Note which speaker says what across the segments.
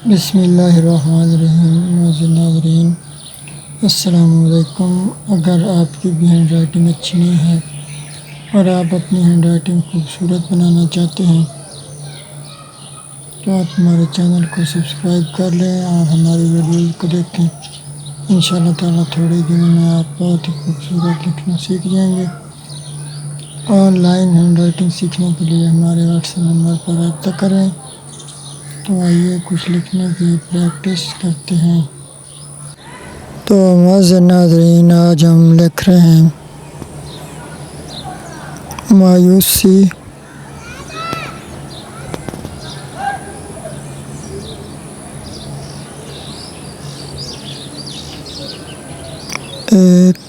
Speaker 1: बिस्मिल्लाहिर्रहमानिर्रहीम। अस्सलामुअलैकुम। अगर आपकी भी हैंड राइटिंग अच्छी नहीं है और आप अपनी हैंड राइटिंग खूबसूरत बनाना चाहते हैं तो आप हमारे चैनल को सब्सक्राइब कर लें और हमारी वीडियोज़ को देखें। इंशाअल्लाह ताला थोड़े दिनों में आप बहुत ही खूबसूरत लिखना सीख जाएंगे। ऑनलाइन हैंड राइटिंग सीखने के लिए हमारे व्हाट्सएप नंबर पर रब्ता करें। तो आइए कुछ लिखने की प्रैक्टिस करते हैं। तो मज़े नाज़रीन, आज हम लिख रहे हैं मायूसी। एक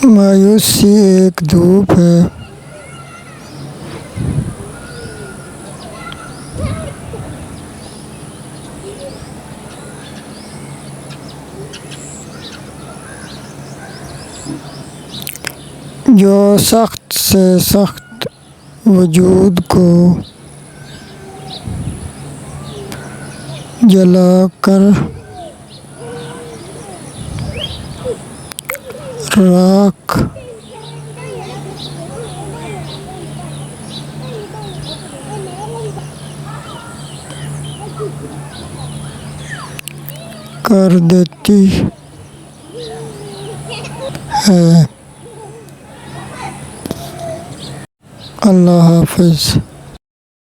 Speaker 1: मायूसी एक धूप है, जो सख्त से सख्त वजूद को जलाकर राख कर देती है। अल्लाह हाफ़िज़।